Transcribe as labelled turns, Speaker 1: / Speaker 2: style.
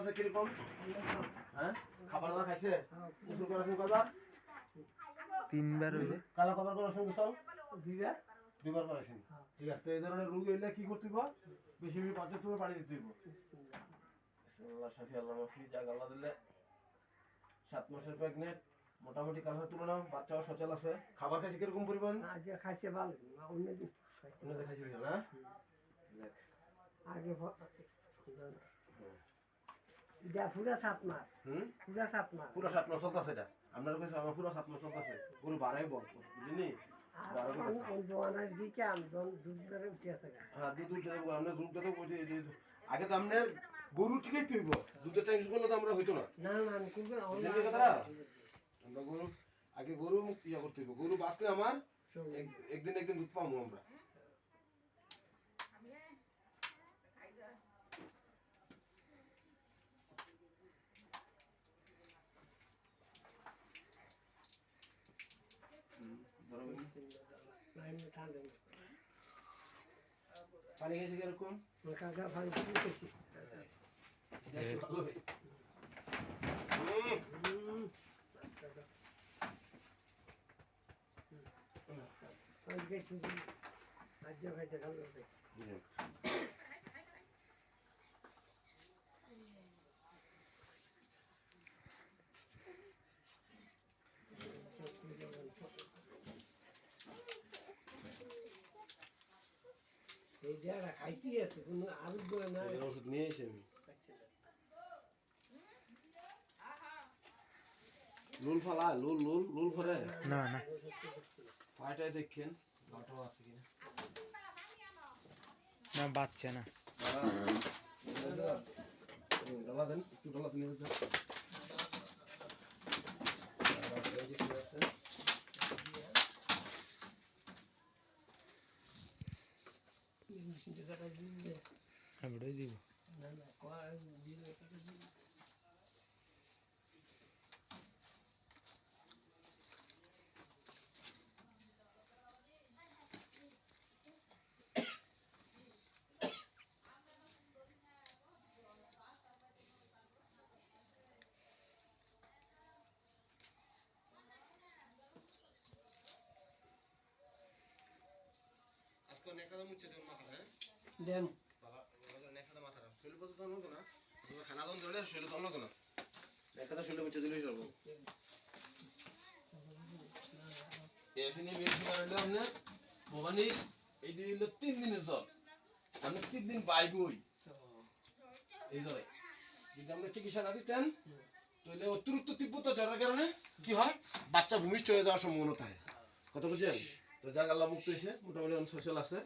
Speaker 1: আছে কিরকম? হ্যাঁ খাবার দাবার খাইছে? গোসল করাছেন কয়বার?
Speaker 2: 3 বার হইবে।
Speaker 1: কালা কবার করাছেন গোসল?
Speaker 3: 2 বার।
Speaker 1: 2 বার করাছেন। ঠিক আছে, তো এই ধরনের রোগ হইলে কি করতে হবে? বেশি বেশি পাঁচে তুমি পানি দিতে হবে। বিসমিল্লাহ শাফি আল্লাহ মাফি, জাগ আল্লাহ দিলে 7 মাসের প্রেগনেন্ট, মোটামুটি কালকে তুলনা বাচ্চাও সচল আছে। খাবার খাইছে কিরকম পরিমাণ?
Speaker 3: আজ খাইছে ভালো, অন্যদিন
Speaker 1: আপনাদের খাইছে না?
Speaker 3: আগে এটা পুরা 7 মাস, পুরা 7 মাস,
Speaker 1: পুরো 7 মাস চলতেছে এটা। আপনার কাছে আমার পুরো 7 মাস চলতেছে। গরু বাড়াই বল, বুঝলি?
Speaker 3: জোয়ানের দিকে আমি দুধ ধরে উঠে আছে।
Speaker 1: হ্যাঁ, দুধ দেবো আমরা, দুধ দেবো বলছি। আগে তো আপনার গরু ঠিকই তুইব, দুধের চেঞ্জ করলে তো আমরা হইতো না।
Speaker 3: না না আমি কিন্তু
Speaker 1: আমরা গরু আগে গরু ইয়া করতে হইব। গরু বাঁচলে আমার একদিন একদিন দুধ পাবো আমরা। পানি খেয়েছি কিরকম?
Speaker 3: কাকা ভাই খেয়েছি। খাইছে ভালো এই জায়গা খাইছি আছে কোনো আরোগ্য না।
Speaker 1: ওষুধ নিয়ে এসে আমি লুল ফালা লুল লুল লুল ভরে
Speaker 2: না না
Speaker 1: পাটায় দেখেন গাটাও আছে কিনা।
Speaker 2: না বাচ্চা না।
Speaker 1: ডলা দেন, একটু ডলা নিয়ে যেতে।
Speaker 2: এবারে দিব।
Speaker 3: না না দিলে
Speaker 1: আজকে নেকাদা মুচ্ছে দেন মাথা, হ্যাঁ
Speaker 3: দেন
Speaker 1: বাবা নেকাদা মাথাটা শৈল পথ তো নতো না, খানা দন ধরে শৈল তো নতো না, নেকাদা শৈল মুচ্ছে দিলেই চলব। এখানে বেশি কারণে আপনি ভবানী এই দিল 3 দিনের জ্বর, আপনি 3 দিন বাইবই এই জ্বরে। যদি আপনি চিকিৎসা না দিতেন তাহলে অতিরিক্ত তীব্রতা জ্বরের কারণে কি হয়, বাচ্চা ভূমিষ্ঠ হয়ে যাওয়ার সম্ভাবনা থাকে। কথা বুঝছেন? তো যাক আল্লাহ মুক্ত হয়েছে, মোটামুটি সোশ্যাল আছে।